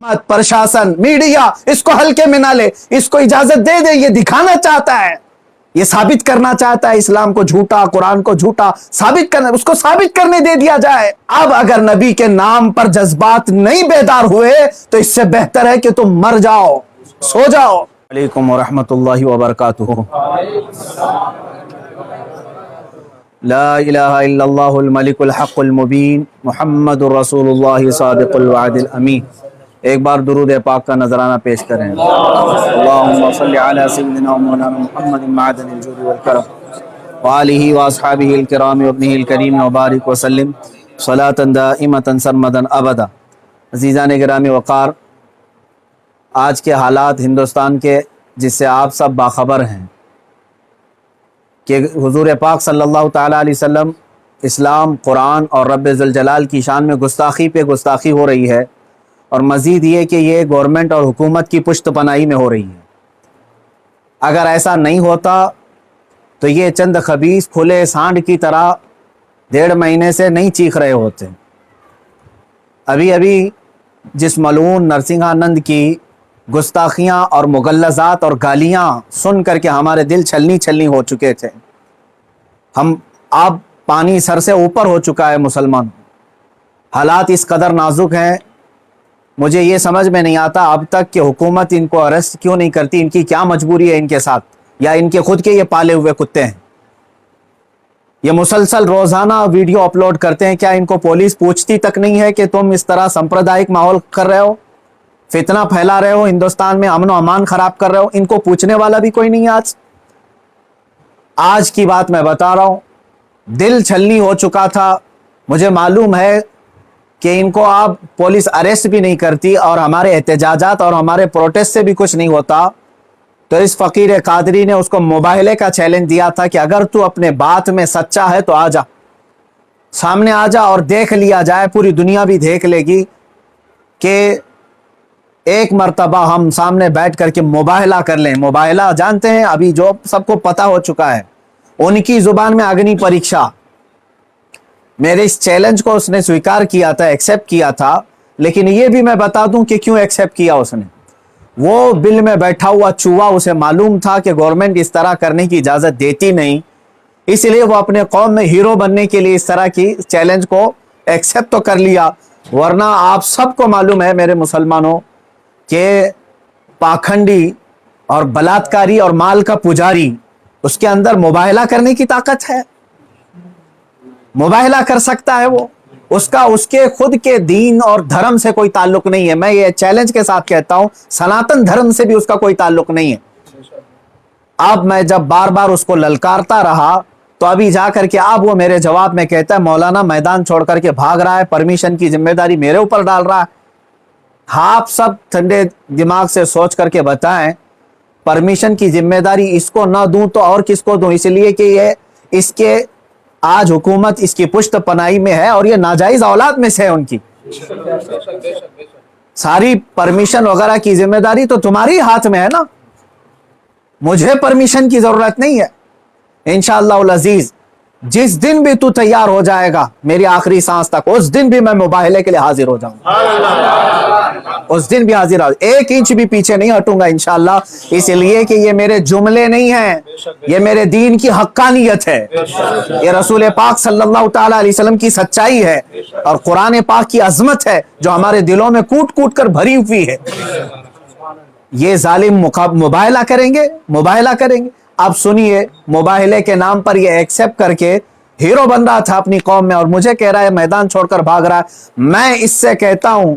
प्रशासन, मीडिया इसको हल्के में ना ले, इसको इजाजत दे दे। ये दिखाना चाहता है, ये साबित करना चाहता है इस्लाम को झूठा, कुरान को झूठा साबित करना, उसको साबित करने दे दिया जाए। अब अगर नबी के नाम पर जज्बात नहीं बेदार हुए तो इससे बेहतर है कि तुम मर जाओ, सो जाओ। अलैकुम व रहमतुल्लाहि व बरकातुहू। ला इलाहा इल्लल्लाहुल मलिकुल हक़्क़ुल मुबीन मुहम्मदुर रसूलुल्लाह सादिक़ुल वअदिल अमीन। एक बार दुरूद पाक का नजराना पेश करें। अल्लाहुम्मा सल्लि अला सय्यिदिना व मौलाना मुहम्मदिन मअदनिल जूदि वल करम व आलिहि व अस्हाबिहिल किराम व इब्निहिल करीम व बारिक व सल्लिम सलातन दाइमतन सरमदन अबदा। अज़ीज़ान गिरामी वक़ार, आज के हालात हिंदुस्तान के जिससे आप सब बाखबर हैं कि हुज़ूर पाक सल्लल्लाहु तआला अलैहि वसल्लम, इस्लाम, कुरान और रब्ब ज़ुल जलाल की शान में गुस्ताखी पे गुस्ताखी हो रही है, और मज़ीद ये कि ये गवर्नमेंट और हुकूमत की पुश्त पनाही में हो रही है। अगर ऐसा नहीं होता तो ये चंद खबीस खुले सांड की तरह 1.5 महीने से नहीं चीख रहे होते। अभी अभी जिस मलून नरसिंहानंद की गुस्ताखियाँ और मुगल्लज़ात और गालियाँ सुन करके हमारे दिल छलनी छलनी हो चुके थे, हम अब पानी सर से ऊपर हो चुका है। मुसलमान हालात इस कदर नाजुक हैं, मुझे ये समझ में नहीं आता अब तक कि हुकूमत इनको अरेस्ट क्यों नहीं करती। इनकी क्या मजबूरी है इनके साथ, या इनके खुद के ये पाले हुए कुत्ते हैं? ये मुसलसल रोज़ाना वीडियो अपलोड करते हैं, क्या इनको पुलिस पूछती तक नहीं है कि तुम इस तरह सांप्रदायिक माहौल कर रहे हो, फितना फैला रहे हो, हिंदुस्तान में अमन व अमान खराब कर रहे हो? इनको पूछने वाला भी कोई नहीं है। आज की बात मैं बता रहा हूं, दिल छलनी हो चुका था। मुझे मालूम है कि इनको अब पुलिस अरेस्ट भी नहीं करती और हमारे एहतजाजात और हमारे प्रोटेस्ट से भी कुछ नहीं होता। तो इस फ़कीर कादरी ने उसको मुबाहले का चैलेंज दिया था कि अगर तू अपने बात में सच्चा है तो आ जा, सामने आ जा और देख लिया जाए, पूरी दुनिया भी देख लेगी कि एक मर्तबा हम सामने बैठ करके मुबाहला कर लें। मुबाहला जानते हैं, अभी जो सबको पता हो चुका है, उनकी जुबान में अग्नि परीक्षा। मेरे इस चैलेंज को उसने स्वीकार किया था, एक्सेप्ट किया था, लेकिन ये भी मैं बता दूं कि क्यों एक्सेप्ट किया उसने। वो बिल में बैठा हुआ चूहा, उसे मालूम था कि गवर्नमेंट इस तरह करने की इजाज़त देती नहीं, इसलिए वो अपने कौम में हीरो बनने के लिए इस तरह की चैलेंज को एक्सेप्ट तो कर लिया। वरना आप सबको मालूम है मेरे मुसलमानों कि पाखंडी और बलात्कारी और माल का पुजारी, उसके अंदर मुबाहला करने की ताकत है, मुबाहला कर सकता है वो। उसका उसके खुद के दीन और धर्म से कोई ताल्लुक नहीं है। मैं ये चैलेंज के साथ कहता हूं, सनातन धर्म से भी उसका कोई ताल्लुक नहीं है। अब मैं जब बार बार उसको ललकारता रहा तो अभी जाकर के अब वो मेरे जवाब में कहता है, मौलाना मैदान छोड़ करके भाग रहा है, परमिशन की जिम्मेदारी मेरे ऊपर डाल रहा है। आप सब ठंडे दिमाग से सोच करके बताएं, परमिशन की जिम्मेदारी इसको ना दूं तो और किसको दूं? इसलिए कि ये इसके आज हुकूमत इसकी पुश्त पनाही में है और ये नाजायज औलाद में से है उनकी। सारी परमिशन वगैरह की जिम्मेदारी तो तुम्हारी हाथ में है ना, मुझे परमिशन की जरूरत नहीं है। इंशाअल्लाह उल अजीज, जिस दिन भी तू तैयार हो जाएगा मेरी आखिरी सांस तक, उस दिन भी मैं मुबाहले के लिए हाजिर हो जाऊंगा, उस दिन भी हाजिर हो, 1 इंच भी पीछे नहीं हटूंगा इंशाअल्लाह। इसलिए कि ये मेरे जुमले नहीं हैं, ये मेरे दीन की हक्कानियत है, ये रसूल पाक सल्लल्लाहु तआला अलैहि वसल्लम की सच्चाई है और कुरान पाक की अजमत है जो हमारे दिलों में कूट कूट कर भरी हुई है। ये जालिम मुबाहला करेंगे, मुबाहला करेंगे। अब सुनिए, मुबाहले के नाम पर ये एक्सेप्ट करके हीरो बन रहा था अपनी कौम में और मुझे कह रहा है मैदान छोड़कर भाग रहा है। मैं इससे कहता हूं,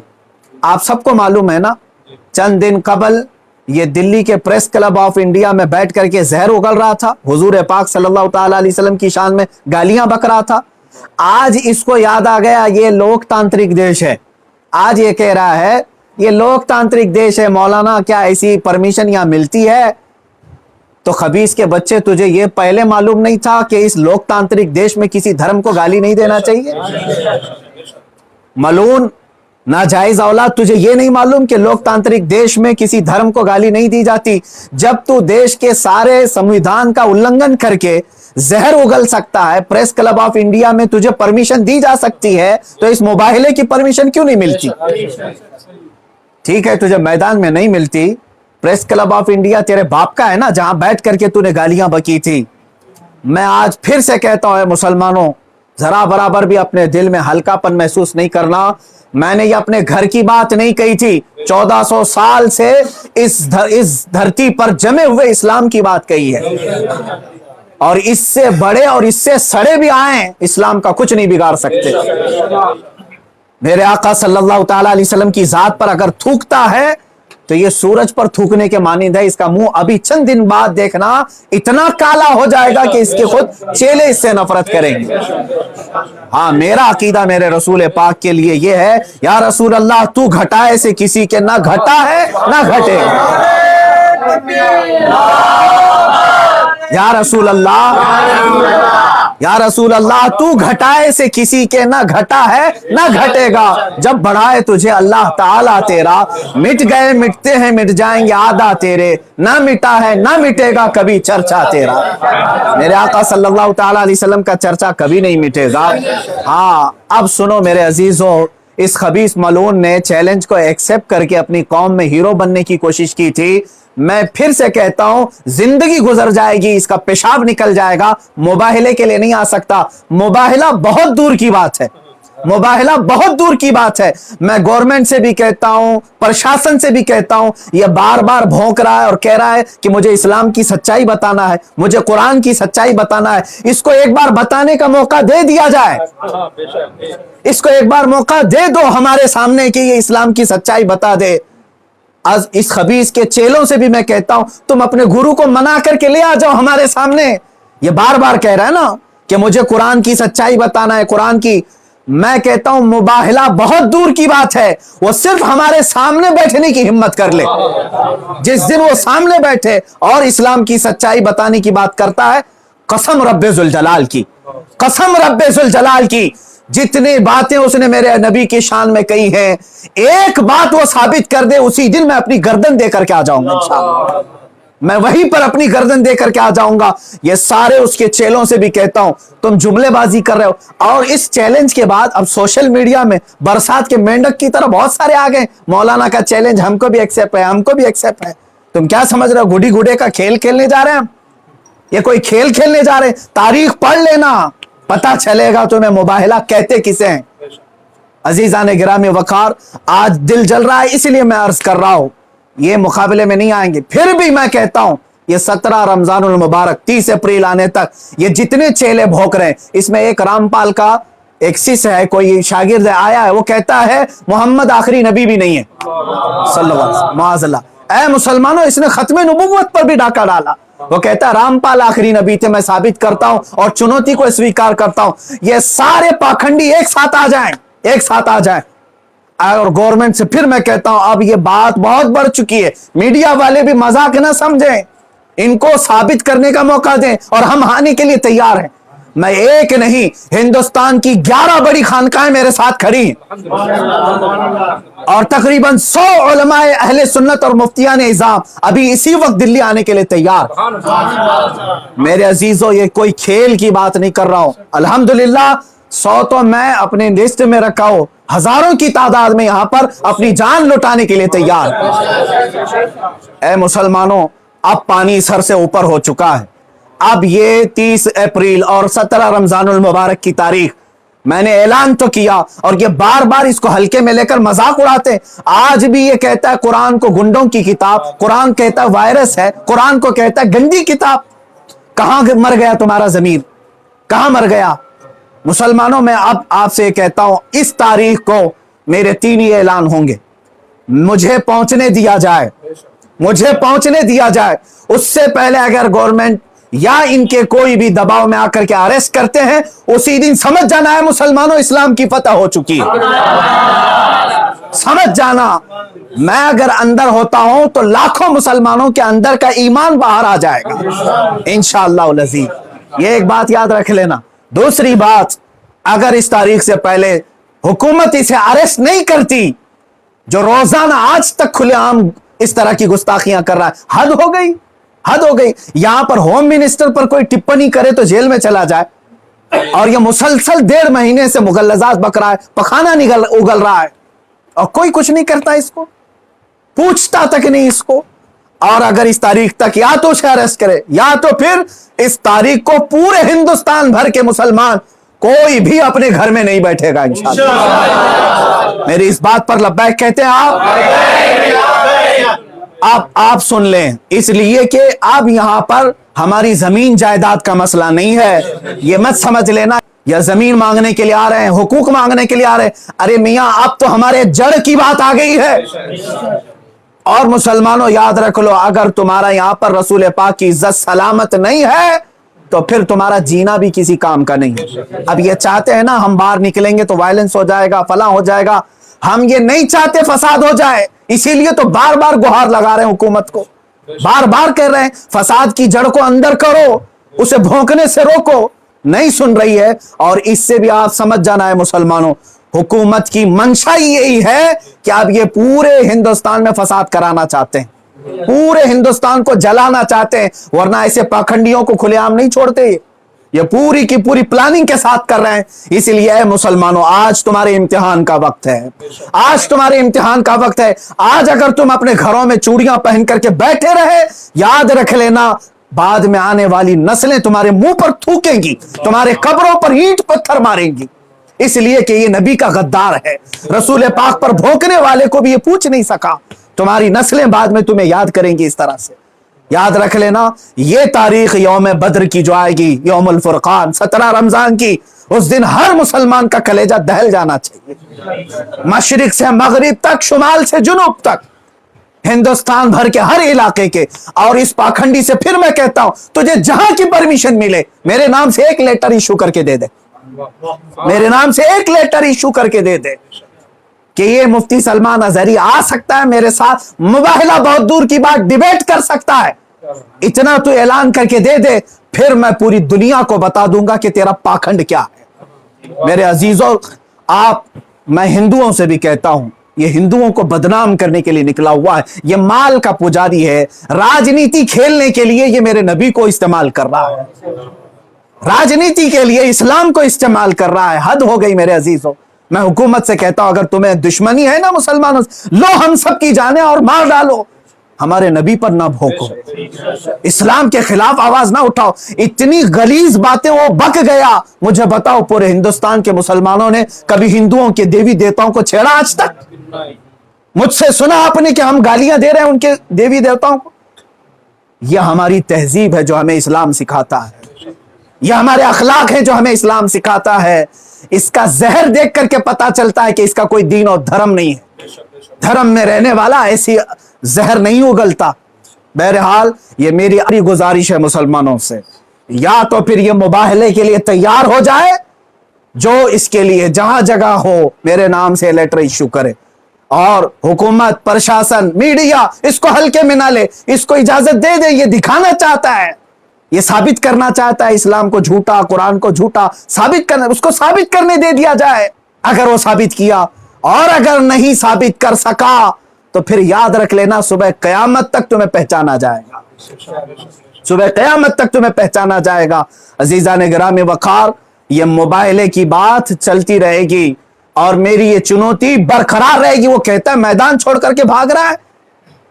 आप सबको मालूम है ना, चंद दिन कबल ये दिल्ली के प्रेस क्लब ऑफ इंडिया में बैठ करके जहर उगल रहा था, हुजूर पाक सल्लल्लाहु तआला अलैहि वसल्लम की शान में गालियां बक रहा था। आज इसको याद आ गया ये लोकतांत्रिक देश है, आज ये कह रहा है ये लोकतांत्रिक देश है, मौलाना क्या ऐसी परमिशन यहां मिलती है? तो खबीस के बच्चे, तुझे ये पहले मालूम नहीं था कि इस लोकतांत्रिक देश में किसी धर्म को गाली नहीं देना चाहिए? मलून नाजायज औलाद, तुझे ये नहीं मालूम कि लोकतांत्रिक देश में किसी धर्म को गाली नहीं दी जाती? जब तू देश के सारे संविधान का उल्लंघन करके जहर उगल सकता है, प्रेस क्लब ऑफ इंडिया में तुझे परमिशन दी जा सकती है, तो इस मुबाहले की परमिशन क्यों नहीं मिलती? ٹھیک ہے تجھے میدان میں نہیں ملتی, پریس کلب آف انڈیا تیرے باپ کا ہے نا, جہاں بیٹھ کر کے تو نے گالیاں بکی تھی. میں آج پھر سے کہتا ہوں اے مسلمانوں, ذرا برابر بھی اپنے دل میں ہلکا پن محسوس نہیں کرنا. میں نے یہ اپنے گھر کی بات نہیں کہی تھی, 1400 سال سے اس دھرتی پر جمے ہوئے اسلام کی بات کہی ہے, اور اس سے بڑے اور اس سے سڑے بھی آئیں, اسلام کا کچھ نہیں بگاڑ سکتے. میرے آقا صلی اللہ تعالی علیہ وسلم کی ذات پر اگر تھوکتا ہے تو یہ سورج پر تھوکنے کے مانند ہے. اس کا منہ ابھی چند دن بعد دیکھنا اتنا کالا ہو جائے گا کہ اس کے خود چیلے اس سے نفرت کریں گے. ہاں, میرا عقیدہ میرے رسول پاک کے لیے یہ ہے, یا رسول اللہ تو گھٹائے سے کسی کے نہ گھٹا ہے نہ گھٹے. یا رسول اللہ, یا رسول اللہ تو گھٹائے سے کسی کے نہ گھٹا ہے نہ گھٹے گا. جب بڑھائے تجھے اللہ تعالیٰ تیرا, مٹ گئے مٹتے ہیں مٹ جائیں گے آدھا تیرے, نہ مٹا ہے نہ مٹے گا کبھی چرچا تیرا. میرے آقا صلی اللہ تعالیٰ علیہ وسلم کا چرچا کبھی نہیں مٹے گا. ہاں, اب سنو میرے عزیزو, اس خبیث ملعون نے چیلنج کو ایکسپٹ کر کے اپنی قوم میں ہیرو بننے کی کوشش کی تھی. میں پھر سے کہتا ہوں, زندگی گزر جائے گی, اس کا پیشاب نکل جائے گا, مباہلے کے لیے نہیں آ سکتا. مباہلہ بہت دور کی بات ہے, مباہلہ بہت دور کی بات ہے. میں گورنمنٹ سے بھی کہتا ہوں, پرشاسن سے بھی کہتا ہوں, یہ بار بار بھونک رہا ہے اور کہہ رہا ہے کہ مجھے اسلام کی سچائی بتانا ہے, مجھے قرآن کی سچائی بتانا ہے. اس کو ایک بار بتانے کا موقع دے دیا جائے, اس کو ایک بار موقع دے دو ہمارے سامنے کہ یہ اسلام کی سچائی بتا دے. اس خبیث کے چیلوں سے بھی میں کہتا ہوں, تم اپنے گرو کو منا کر کے لے آ جاؤ ہمارے سامنے. یہ بار بار کہہ رہا ہے نا کہ مجھے قرآن کی سچائی بتانا ہے, قرآن کی. میں کہتا ہوں مباہلہ بہت دور کی بات ہے, وہ صرف ہمارے سامنے بیٹھنے کی ہمت کر لے. جس دن وہ سامنے بیٹھے اور اسلام کی سچائی بتانے کی بات کرتا ہے, قسم رب ذوالجلال کی, قسم رب ذوالجلال کی, جتنی باتیں اس نے میرے نبی کی شان میں کہی ہیں, ایک بات وہ ثابت کر دے, اسی دن میں اپنی گردن دے کر کے آ جاؤں گا انشاءاللہ. میں وہیں پر اپنی گردن دے کر کے آ جاؤں گا. یہ سارے اس کے چیلوں سے بھی کہتا ہوں, تم جملے بازی کر رہے ہو. اور اس چیلنج کے بعد اب سوشل میڈیا میں برسات کے مینڈک کی طرح بہت سارے آ گئے, مولانا کا چیلنج ہم کو بھی ایکسپٹ ہے, ہم کو بھی ایکسپٹ ہے. تم کیا سمجھ رہے ہو گڈی گڈے کا کھیل کھیلنے جا رہے ہیں ہم؟ یہ کوئی کھیل کھیلنے جا رہے ہیں؟ تاریخ پڑھ لینا, پتا چلے گا تمہیں مباہلہ کہتے کسے ہیں. عزیزان گرامی وقار, آج دل جل رہا ہے اس لیے میں عرض کر رہا ہوں, یہ مقابلے میں نہیں آئیں گے. پھر بھی میں کہتا ہوں, یہ 17 رمضان المبارک 30 اپریل آنے تک یہ جتنے چیلے بھوک رہے ہیں, اس میں ایک رامپال کا ایک سس ہے, کوئی شاگرد آیا ہے, وہ کہتا ہے محمد آخری نبی بھی نہیں ہے صلی اللہ علیہ وسلم. معاذ اللہ. اے مسلمانوں, اس نے ختم نبوت پر بھی ڈاکہ ڈالا. وہ کہتا ہے رامپال آخری نبی تھے, میں ثابت کرتا ہوں اور چنوتی کو اسویکار کرتا ہوں. یہ سارے پاکھنڈی ایک ساتھ آ جائیں, ایک ساتھ آ جائیں. اور گورنمنٹ سے پھر میں کہتا ہوں, اب یہ بات بہت بڑھ چکی ہے, میڈیا والے بھی مذاق نہ سمجھیں, ان کو ثابت کرنے کا موقع دیں, اور ہم آنے کے لیے تیار ہیں. میں ایک نہیں, ہندوستان کی 11 بڑی خانقاہیں میرے ساتھ کھڑی ہیں, اور تقریباً 100 علماء اہل سنت اور مفتیان اعظام ابھی اسی وقت دلی آنے کے لیے تیار. میرے عزیزو, یہ کوئی کھیل کی بات نہیں کر رہا ہوں. الحمدللہ 100 تو میں اپنے لسٹ میں رکھا ہوں, ہزاروں کی تعداد میں یہاں پر اپنی جان لٹانے کے لیے تیار. اے مسلمانوں, اب پانی سر سے اوپر ہو چکا ہے. اب یہ 30 اپریل اور 17 رمضان المبارک کی تاریخ میں نے اعلان تو کیا, اور یہ بار بار اس کو ہلکے میں لے کر مذاق اڑاتے. آج بھی یہ کہتا ہے قرآن کو گنڈوں کی کتاب, قرآن کہتا ہے وائرس ہے, قرآن کو کہتا ہے گندی کتاب. کہاں مر گیا تمہارا ضمیر, کہاں مر گیا؟ مسلمانوں, میں اب آپ سے کہتا ہوں, اس تاریخ کو میرے 3 ہی اعلان ہوں گے. مجھے پہنچنے دیا جائے, مجھے پہنچنے دیا جائے. اس سے پہلے اگر گورنمنٹ یا ان کے کوئی بھی دباؤ میں آ کر کے اریسٹ کرتے ہیں, اسی دن سمجھ جانا ہے مسلمانوں, اسلام کی فتح ہو چکی ہے. سمجھ جانا, میں اگر اندر ہوتا ہوں تو لاکھوں مسلمانوں کے اندر کا ایمان باہر آ جائے گا انشاءاللہ العزیز. یہ ایک بات یاد رکھ لینا. دوسری بات, اگر اس تاریخ سے پہلے حکومت اسے اریسٹ نہیں کرتی, جو روزانہ آج تک کھلے عام اس طرح کی گستاخیاں کر رہا ہے, حد ہو گئی, حد ہو گئی. یہاں پر ہوم منسٹر پر کوئی ٹپنی کرے تو جیل میں چلا جائے, اور یہ مسلسل 1.5 مہینے سے مغلظات بک رہا ہے, پخانہ اگل رہا ہے, اور کوئی کچھ نہیں کرتا اس کو. पूछता तक नहीं इसको। और अगर इस तारीख तक या तो उसे अरेस्ट करे या तो फिर इस तारीख को पूरे हिंदुस्तान भर के मुसलमान कोई भी अपने घर में नहीं बैठेगा इंशाअल्लाह। मेरी इस बात पर लब्बैक कहते हैं आप सुन लें, इसलिए कि अब यहां पर हमारी जमीन जायदाद का मसला नहीं है। ये मत समझ लेना या जमीन मांगने के लिए आ रहे हैं, हुकूक मांगने के लिए आ रहे हैं। अरे मियां, अब तो हमारे जड़ की बात आ गई है। और मुसलमानों याद रख लो, अगर तुम्हारा यहां पर रसूल पाक की इज्जत सलामत नहीं है तो फिर तुम्हारा जीना भी किसी काम का नहीं है। अब ये चाहते हैं ना हम बाहर निकलेंगे तो वायलेंस हो जाएगा, फला हो जाएगा। हम ये नहीं चाहते फसाद हो जाए, इसीलिए तो बार बार गुहार लगा रहे हैं हुकूमत को, बार बार कह रहे हैं फसाद की जड़ को अंदर करो, उसे भोंकने से रोको। नहीं सुन रही है। और इससे भी आप समझ जाना है मुसलमानों, हुकूमत की मंशा यही है कि आप ये पूरे हिंदुस्तान में फसाद कराना चाहते हैं, पूरे हिंदुस्तान को जलाना चाहते हैं, वरना ऐसे पाखंडियों को खुलेआम नहीं छोड़ते। ये पूरी की पूरी प्लानिंग के साथ कर रहे हैं। इसलिए मुसलमानों, आज तुम्हारे इम्तिहान का वक्त है, आज तुम्हारे इम्तिहान का वक्त है। आज अगर तुम अपने घरों में चूड़ियां पहन करके बैठे रहे, याद रख लेना बाद में आने वाली नस्लें तुम्हारे मुंह पर थूकेंगी, तुम्हारे कब्रों पर ईंट पत्थर मारेंगी। इसलिए कि ये नबी का गद्दार है, रसूल पाक पर भोंकने वाले को भी ये पूछ नहीं सका। तुम्हारी नस्लें बाद में तुम्हें याद करेंगी इस तरह से। याद रख लेना, ये तारीख यौम बद्र की जो आएगी, यौमुल फुरकान 17 रमजान की, उस दिन हर मुसलमान का कलेजा दहल जाना चाहिए। मशरिक से मगरिब तक, शुमाल से जुनूब तक, हिंदुस्तान भर के हर इलाके के। और इस पाखंडी से फिर मैं कहता हूं, तुझे जहां की परमिशन मिले मेरे नाम से एक लेटर इशू करके दे दे, मेरे नाम से एक लेटर इशू करके दे दे कि ये मुफ्ती सलमान अजहरी आ सकता है मेरे साथ, मुबाहला बहुत दूर की बात, डिबेट कर सकता है। इतना तो ऐलान करके दे दे, फिर मैं पूरी दुनिया को बता दूंगा कि तेरा पाखंड क्या है। मेरे अजीजों, मैं हिंदुओं से भी कहता हूं, ये हिंदुओं को बदनाम करने के लिए निकला हुआ है, ये माल का पुजारी है, राजनीति खेलने के लिए ये मेरे नबी को इस्तेमाल कर रहा है, राजनीति के लिए इस्लाम को इस्तेमाल कर रहा है। हद हो गई मेरे अजीजों। मैं हुकूमत से कहता हूं, अगर तुम्हें दुश्मनी है ना मुसलमानों से, लो हम सब की जाने और मार डालो, हमारे नबी पर ना भोंको, इस्लाम के खिलाफ आवाज ना उठाओ। इतनी गलीज बातें वो बक गया। मुझे बताओ, पूरे हिंदुस्तान के मुसलमानों ने कभी हिंदुओं के देवी देवताओं को छेड़ा आज तक? मुझसे सुना आपने कि हम गालियां दे रहे हैं उनके देवी देवताओं को? यह हमारी तहजीब है जो हमें इस्लाम सिखाता है, यह हमारे अखलाक है जो हमें इस्लाम सिखाता है। इसका जहर देख करके पता चलता है कि इसका कोई दीन और धर्म नहीं है। धर्म में रहने वाला ऐसी जहर नहीं उगलता। बहरहाल ये मेरी गुजारिश है मुसलमानों से, या तो फिर ये मुबाहले के लिए तैयार हो जाए, जो इसके लिए जहां जगह हो मेरे नाम से लेटर इश्यू करे, और हुकूमत, प्रशासन, मीडिया इसको हल्के में ना ले, इसको इजाजत दे दे। ये दिखाना चाहता है, ये साबित करना चाहता है इस्लाम को झूठा, कुरान को झूठा साबित करना, उसको साबित करने दे दिया जाए। अगर वो साबित किया, और अगर नहीं साबित कर सका तो फिर याद रख लेना, सुबह कयामत तक तुम्हें पहचाना जाएगा, सुबह कयामत तक तुम्हें पहचाना जाएगा। अजीजान गिरामी वकार, ये मुबाहले की बात चलती रहेगी और मेरी ये चुनौती बरकरार रहेगी। वो कहता है मैदान छोड़ करके भाग रहा है,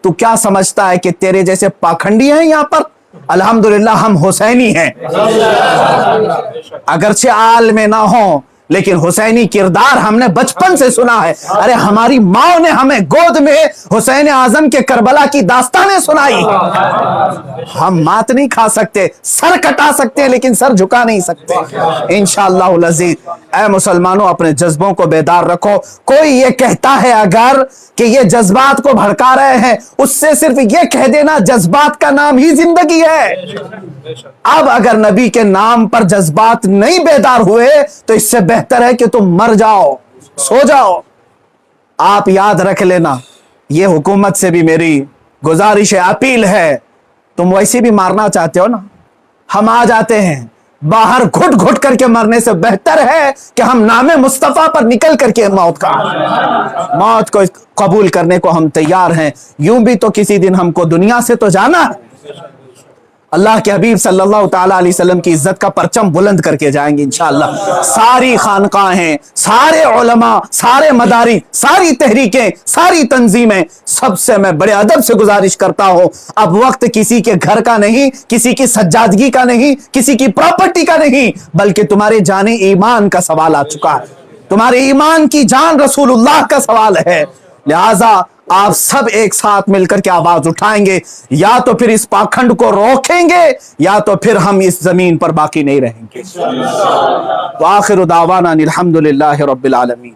तू क्या समझता है कि तेरे जैसे पाखंडी हैं यहां पर? अल्हम्दुलिल्लाह हम हुसैनी हैं, अगरचे आल में ना हो, लेकिन हुसैनी किरदार हमने बचपन से सुना है। अरे हमारी माँ ने हमें गोद में हुसैन आजम के करबला की दास्तानें सुनाई। हम मात नहीं खा सकते, सर कटा सकते हैं लेकिन सर झुका नहीं सकते इंशाअल्लाह अज़ीज़। ऐ मुसलमानों, अपने जज्बों को बेदार रखो। कोई ये कहता है अगर कि ये जज्बात को भड़का रहे हैं, उससे सिर्फ ये कह देना जज्बात का नाम ही जिंदगी है। अब अगर नबी के नाम पर जज्बात नहीं बेदार हुए तो इससे बेहतर है कि तुम मर जाओ, सो जाओ। आप याद रख लेना, ये हुकूमत से भी मेरी गुजारिश है, अपील है, तुम वैसे भी मारना चाहते हो ना, हम आ जाते हैं। बाहर घुट घुट करके मरने से बेहतर है कि हम नामे मुस्तफा पर निकल करके मौत को कबूल करने को हम तैयार हैं। यूं भी तो किसी दिन हमको दुनिया से तो जाना है। اللہ کے حبیب صلی اللہ تعالیٰ علیہ وسلم کی عزت کا پرچم بلند کر کے جائیں گے انشاءاللہ۔ ساری خانقاہیں، سارے علماء، سارے مدارس، ساری تحریکیں، ساری تنظیمیں، سب سے میں بڑے ادب سے گزارش کرتا ہوں، اب وقت کسی کے گھر کا نہیں، کسی کی سجادگی کا نہیں، کسی کی پراپرٹی کا نہیں، بلکہ تمہارے جان ایمان کا سوال آ چکا ہے، تمہارے ایمان کی جان رسول اللہ کا سوال ہے۔ لہذا آپ سب ایک ساتھ مل کر کے آواز اٹھائیں گے، یا تو پھر اس پاکھنڈ کو روکیں گے یا تو پھر ہم اس زمین پر باقی نہیں رہیں گے۔ وآخر دعوانا الحمدللہ رب العالمین۔